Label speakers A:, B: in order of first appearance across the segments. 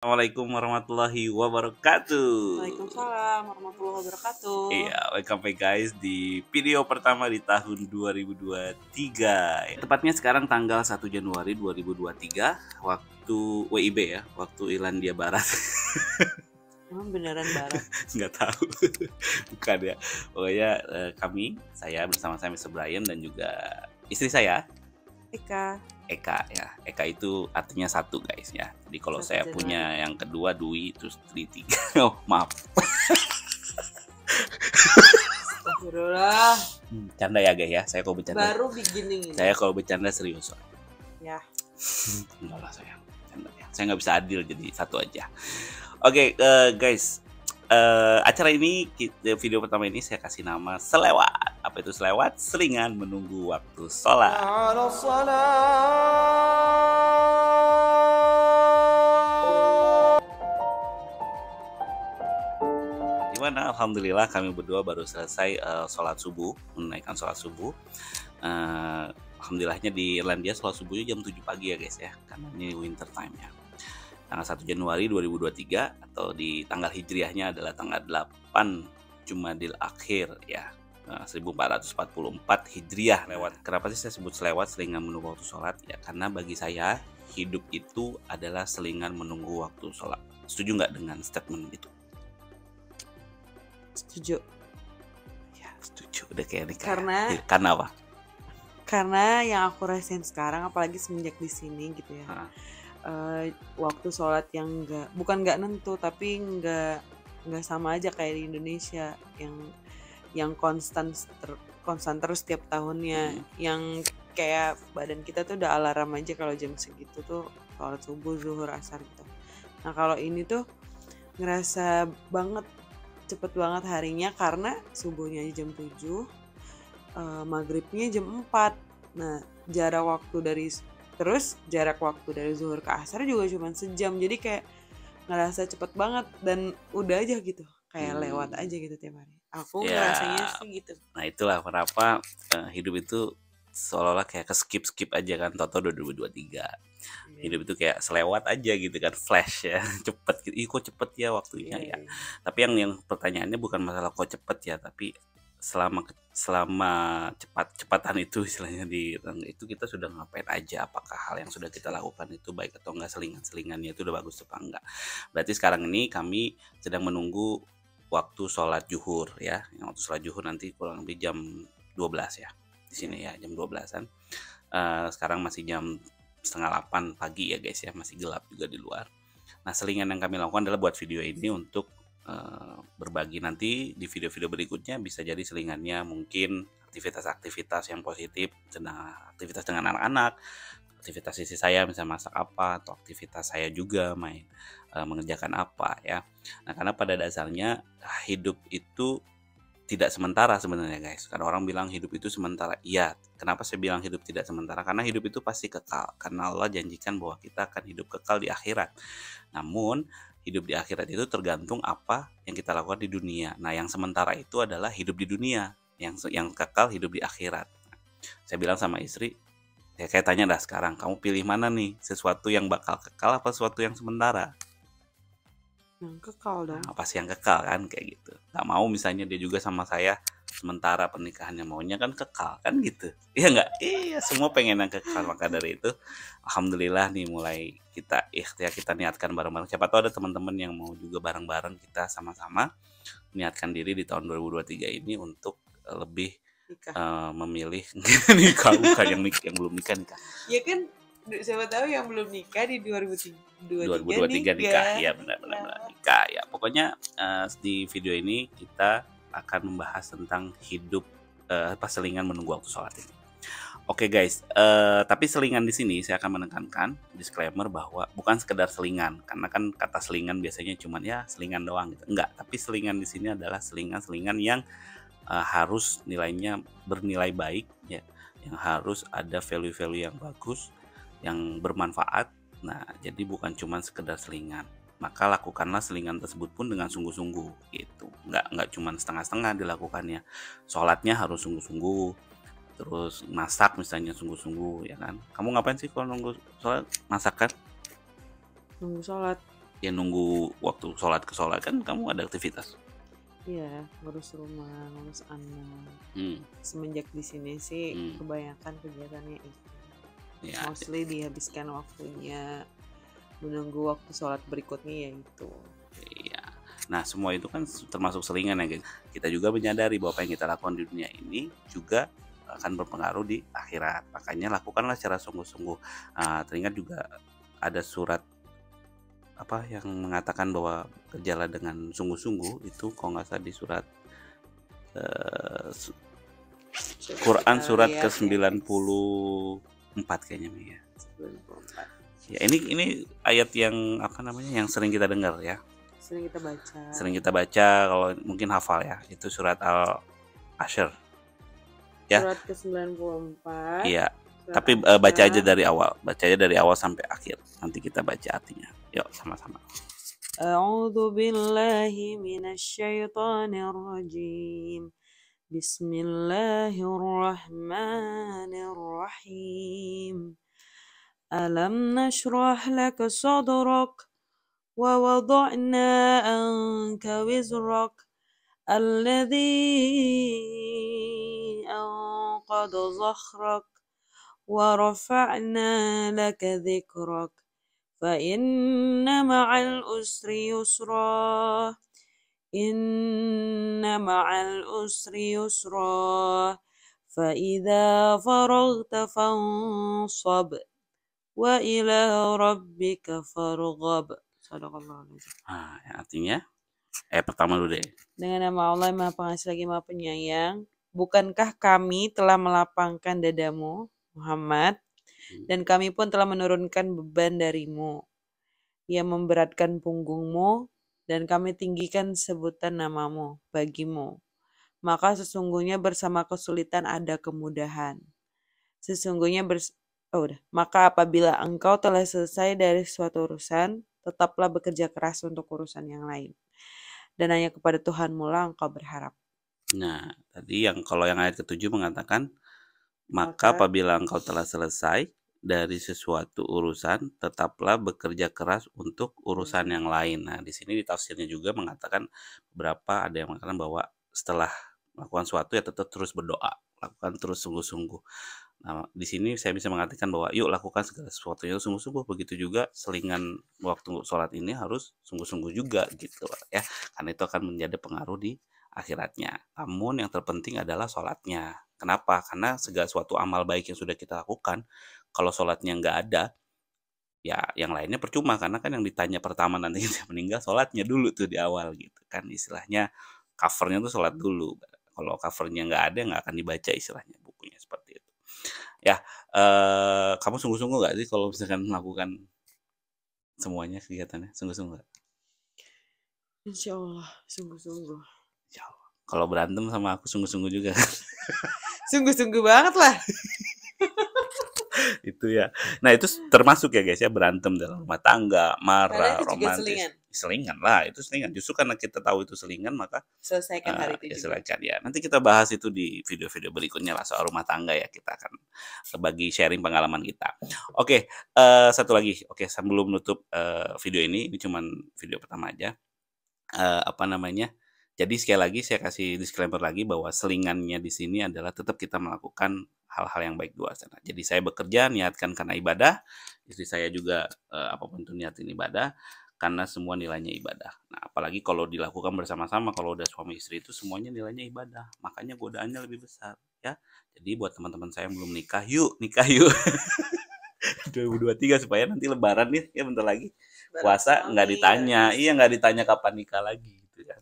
A: Assalamualaikum warahmatullahi wabarakatuh.
B: Waalaikumsalam warahmatullahi wabarakatuh.
A: Iya, welcome back guys di video pertama di tahun 2023. Tepatnya sekarang tanggal 1 Januari 2023, waktu WIB ya, waktu Irlandia Barat.
B: Emang beneran barat?
A: Nggak tahu, bukan ya. Pokoknya saya bersama Mr. Brian dan juga istri saya, Eka ya. Eka itu artinya satu guys ya. Jadi kalau
B: 1
A: saya
B: Januari.
A: punya yang kedua Dwi, terus Tri tiga. Oh maaf.
B: Astagfirullah.
A: Canda ya guys ya. Saya kalau bercanda.
B: Baru beginning ini.
A: Saya kalau bercanda serius.
B: Ya.
A: Enggak lah saya. Canda ya. Saya nggak bisa adil jadi satu aja. Oke guys. Acara ini video pertama ini saya kasih nama selewat. Apa itu selewat? Selingan menunggu waktu sholat. Gimana? Alhamdulillah kami berdua baru selesai sholat subuh, menunaikan sholat subuh. Alhamdulillahnya di Irlandia sholat subuhnya jam 7 pagi ya guys ya, karena ini winter time ya. Tanggal 1 Januari 2023 atau di tanggal hijriahnya adalah tanggal 8 Jumadil Akhir ya, 1444 Hijriah lewat. Kenapa sih saya sebut selewat, selingan menunggu waktu sholat? Ya karena bagi saya hidup itu adalah selingan menunggu waktu sholat. Setuju nggak dengan statement itu?
B: Setuju.
A: Ya setuju, udah kayak nikah.
B: Karena
A: Karena apa?
B: Karena yang aku rasain sekarang, apalagi semenjak di sini gitu ya. Waktu sholat yang bukan nggak nentu, tapi nggak sama aja kayak di Indonesia yang konstan terus tiap tahunnya. Yang kayak badan kita tuh udah alarm aja kalau jam segitu tuh sholat subuh, zuhur, asar gitu. Nah kalau ini tuh ngerasa banget cepet banget harinya, karena subuhnya jam 7, maghribnya jam 4. Nah jarak waktu dari zuhur ke asar juga cuma sejam, jadi kayak ngerasa cepet banget dan udah aja gitu, kayak lewat aja gitu tiap hari. Aku ngerasanya sih gitu.
A: Nah itulah kenapa hidup itu seolah-olah kayak skip aja kan, toto 2023. Hidup itu kayak selewat aja gitu kan, flash ya, cepet gitu. Ih kok cepet ya waktunya ya. Tapi yang pertanyaannya bukan masalah kok cepet ya, tapi selama cepatan itu istilahnya itu kita sudah ngapain aja, apakah hal yang sudah kita lakukan itu baik atau enggak, selingannya itu udah bagus apa enggak. Berarti sekarang ini kami sedang menunggu waktu sholat zuhur ya. Yang waktu sholat zuhur nanti kurang lebih jam 12 ya di sini ya, jam 12-an. Sekarang masih jam 7:30 pagi ya guys ya, masih gelap juga di luar. Nah selingan yang kami lakukan adalah buat video ini untuk berbagi nanti di video-video berikutnya. Bisa jadi selingannya mungkin aktivitas-aktivitas yang positif, aktivitas dengan anak-anak, aktivitas istri saya misalnya masak apa, atau aktivitas saya juga mengerjakan apa ya. Nah karena pada dasarnya hidup itu tidak sementara sebenarnya guys. Karena orang bilang hidup itu sementara. Iya, kenapa saya bilang hidup tidak sementara? Karena hidup itu pasti kekal. Karena Allah janjikan bahwa kita akan hidup kekal di akhirat. Namun hidup di akhirat itu tergantung apa yang kita lakukan di dunia. Nah yang sementara itu adalah hidup di dunia. Yang kekal hidup di akhirat. Saya bilang sama istri, ya kayak tanya dah sekarang, kamu pilih mana nih? Sesuatu yang bakal kekal apa sesuatu yang sementara?
B: Yang kekal dong.
A: Nah, pasti yang kekal kan, kayak gitu. Gak mau misalnya dia juga sama saya sementara pernikahannya, maunya kan kekal kan gitu. Iya nggak? Iya, semua pengen yang kekal. Maka dari itu alhamdulillah nih mulai kita niatkan bareng-bareng. Siapa tahu ada teman-teman yang mau juga bareng-bareng kita sama-sama niatkan diri di tahun 2023 ini untuk lebih memilih nikah, bukan yang belum nikah.
B: Ya kan, siapa tahu yang belum nikah di
A: 2023 nikah. Ya benar-benar nikah ya. Pokoknya di video ini kita akan membahas tentang hidup selingan menunggu waktu sholat ini. Oke guys, tapi selingan di sini saya akan menekankan disclaimer bahwa bukan sekedar selingan, karena kan kata selingan biasanya cuman ya selingan doang gitu. Enggak, tapi selingan di sini adalah selingan yang harus nilainya bernilai baik ya, yang harus ada value-value yang bagus, yang bermanfaat. Nah, jadi bukan cuma sekedar selingan. Maka lakukanlah selingan tersebut pun dengan sungguh-sungguh gitu. Nggak cuma setengah-setengah dilakukannya. Sholatnya harus sungguh-sungguh. Terus masak misalnya sungguh-sungguh ya kan. Kamu ngapain sih kalau nunggu sholat? Masak kan?
B: Nunggu sholat.
A: Ya nunggu waktu sholat ke sholat kan kamu ada aktivitas.
B: Iya, ngurus rumah, ngurus anak.
A: Hmm.
B: Semenjak di sini sih kebanyakan kegiatannya itu. Ya. Mostly dihabiskan waktunya menunggu waktu sholat berikutnya yaitu.
A: Iya. Nah semua itu kan termasuk selingan ya guys. Kita juga menyadari bahwa apa yang kita lakukan di dunia ini juga akan berpengaruh di akhirat. Makanya lakukanlah secara sungguh-sungguh. Teringat juga ada surat apa yang mengatakan bahwa kerjalah dengan sungguh-sungguh, itu kalau nggak salah di surat Quran surat ke-94 kayaknya ya. 94. Ya ini ayat yang apa namanya yang sering kita dengar ya.
B: Sering kita baca.
A: Sering kita baca kalau mungkin hafal ya. Itu surat Al-Ashr. Ya.
B: Surat ke-94.
A: Iya. Tapi baca aja dari awal. Baca aja dari awal sampai akhir. Nanti kita baca artinya. Yuk sama-sama.
B: A'udzu billahi minasyaitonir rajim. Bismillahirrahmanirrahim. Alam nashrah laka sadrak wa wada'na anka wizrak alladhi anqadha dhahrak wa rafa'na laka dhikrak fa inna ma'al usri yusra inna ma'al usri yusra fa idza faraghta fansab wa ila rabbika farghab. Sadaqallahul
A: Yang artinya pertama dulu deh.
B: Dengan nama Allah Maha Pengasih lagi Maha Penyayang, bukankah kami telah melapangkan dadamu, Muhammad, dan kami pun telah menurunkan beban darimu yang memberatkan punggungmu, dan kami tinggikan sebutan namamu bagimu. Maka sesungguhnya bersama kesulitan ada kemudahan. Maka apabila engkau telah selesai dari suatu urusan, tetaplah bekerja keras untuk urusan yang lain. Dan hanya kepada Tuhanmu lah engkau berharap.
A: Nah, tadi kalau yang ayat ke-7 mengatakan, maka apabila engkau telah selesai dari sesuatu urusan, tetaplah bekerja keras untuk urusan yang lain. Nah, di sini di tafsirnya juga mengatakan ada yang mengatakan bahwa setelah melakukan sesuatu ya tetap terus berdoa, lakukan terus sungguh-sungguh. Nah, di sini saya bisa mengatakan bahwa yuk lakukan segala sesuatunya sungguh-sungguh. Begitu juga selingan waktu sholat ini harus sungguh-sungguh juga gitu ya, karena itu akan menjadi pengaruh di akhiratnya. Namun yang terpenting adalah sholatnya. Kenapa? Karena segala suatu amal baik yang sudah kita lakukan, kalau sholatnya nggak ada, ya yang lainnya percuma. Karena kan yang ditanya pertama nanti kita meninggal sholatnya dulu tuh di awal gitu kan, istilahnya covernya tuh sholat dulu. Kalau covernya nggak ada, nggak akan dibaca istilahnya bukunya, seperti itu. Ya, kamu sungguh-sungguh nggak sih kalau misalkan melakukan semuanya kegiatannya? Sungguh-sungguh nggak?
B: Insya Allah, sungguh-sungguh.
A: Insya Allah. Kalau berantem sama aku sungguh-sungguh juga.
B: Sungguh-sungguh banget lah.
A: Itu ya. Nah itu termasuk ya guys ya, berantem dalam rumah tangga, marah, romantis. Selingan lah, itu selingan. Justru karena kita tahu itu selingan, maka
B: selesaikan hari itu juga.
A: Selesaikan ya. Nanti kita bahas itu di video-video berikutnya lah soal rumah tangga ya. Kita akan bagi sharing pengalaman kita. Oke, satu lagi. Oke, sebelum menutup video ini cuman video pertama aja. Jadi sekali lagi saya kasih disclaimer lagi bahwa selingannya di sini adalah tetap kita melakukan hal-hal yang baik di luar sana. Jadi saya bekerja niatkan karena ibadah, istri saya juga apapun itu niatin ibadah, karena semua nilainya ibadah. Nah apalagi kalau dilakukan bersama-sama, kalau udah suami istri itu semuanya nilainya ibadah, makanya godaannya lebih besar ya. Jadi buat teman-teman saya yang belum nikah yuk 2023 supaya nanti lebaran nih ya bentar lagi puasa nggak ditanya, nggak ditanya kapan nikah lagi gitu kan.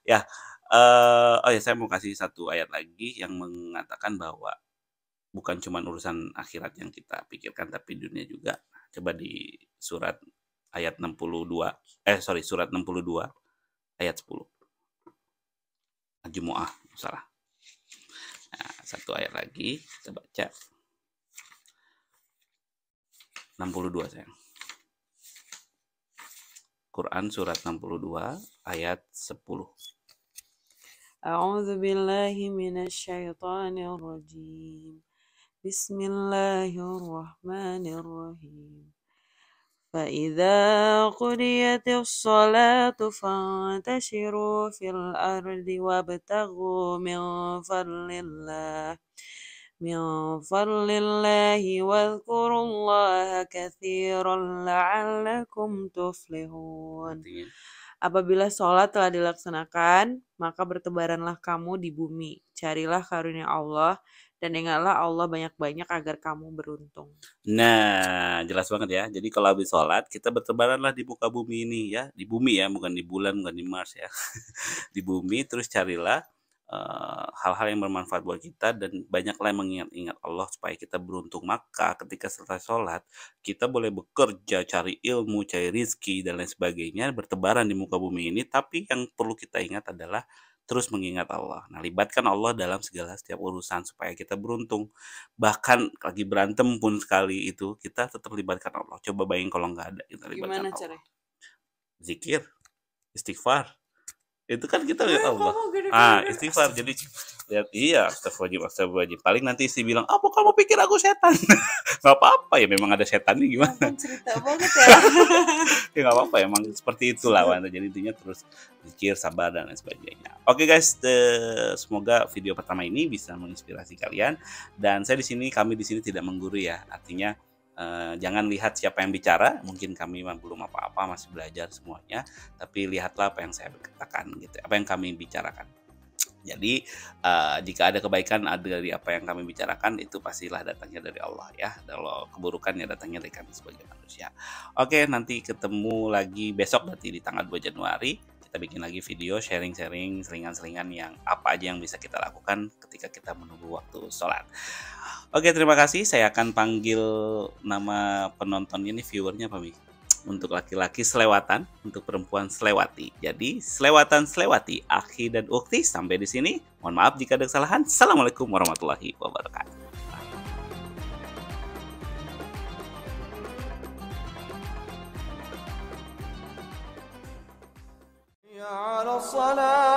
A: Ya, saya mau kasih satu ayat lagi yang mengatakan bahwa bukan cuma urusan akhirat yang kita pikirkan, tapi dunia juga. Coba di surat 62 ayat 10. Jumu'ah, salah. Nah, satu ayat lagi kita baca. 62 sayang. Quran surat 62 ayat 10.
B: A'udzu billahi minasyaitonir rajim. Bismillahirrahmanirrahim. فإذا قضيت الصلاة فانتشروا في الأرض وابتغوا من فضل الله واذكروا الله كثيرا لعلكم تفلحون. Apabila sholat telah dilaksanakan, maka bertebaranlah kamu di bumi. Carilah karunia Allah dan ingatlah Allah banyak-banyak agar kamu beruntung.
A: Nah, jelas banget ya. Jadi kalau habis sholat, kita bertebaranlah di muka bumi ini ya. Di bumi ya, bukan di bulan, bukan di Mars ya. Di bumi, terus carilah hal-hal yang bermanfaat buat kita dan banyaklah mengingat-ingat Allah supaya kita beruntung. Maka ketika selesai sholat, kita boleh bekerja, cari ilmu, cari rizki dan lain sebagainya, bertebaran di muka bumi ini. Tapi yang perlu kita ingat adalah terus mengingat Allah. Nah, libatkan Allah dalam segala setiap urusan supaya kita beruntung. Bahkan lagi berantem pun sekali itu, kita tetap libatkan Allah. Coba bayangin kalau nggak ada, kita libatkan
B: Gimana
A: Allah.
B: caranya?
A: Zikir, istighfar. Itu kan kita lihat Allah. Istighfar. Jadi lihat, iya, astagfirullahaladzim. Paling nanti istri bilang, apa kamu pikir aku setan? Gak apa-apa ya, memang ada setannya gimana?
B: Cerita banget ya.
A: Ya gak apa-apa, emang seperti itulah. Jadi intinya terus zikir, sabar dan lain sebagainya. Oke guys, semoga video pertama ini bisa menginspirasi kalian. Dan kami di sini tidak menggurui ya, artinya jangan lihat siapa yang bicara, mungkin kami belum apa-apa, masih belajar semuanya, tapi lihatlah apa yang saya katakan gitu, apa yang kami bicarakan. Jadi jika ada kebaikan dari apa yang kami bicarakan, itu pastilah datangnya dari Allah ya. Kalau keburukan ya datangnya dari kami sebagai manusia. Oke, nanti ketemu lagi besok, berarti di tanggal 2 Januari. Kita bikin lagi video sharing-sharing selingan-selingan yang apa aja yang bisa kita lakukan ketika kita menunggu waktu sholat. Oke, terima kasih. Saya akan panggil nama penontonnya nih, viewernya apa Mi? Untuk laki-laki selewatan, untuk perempuan selewati. Jadi selewatan selewati, akhi dan ukti, sampai di sini. Mohon maaf jika ada kesalahan. Assalamualaikum warahmatullahi wabarakatuh.
C: على الصلاة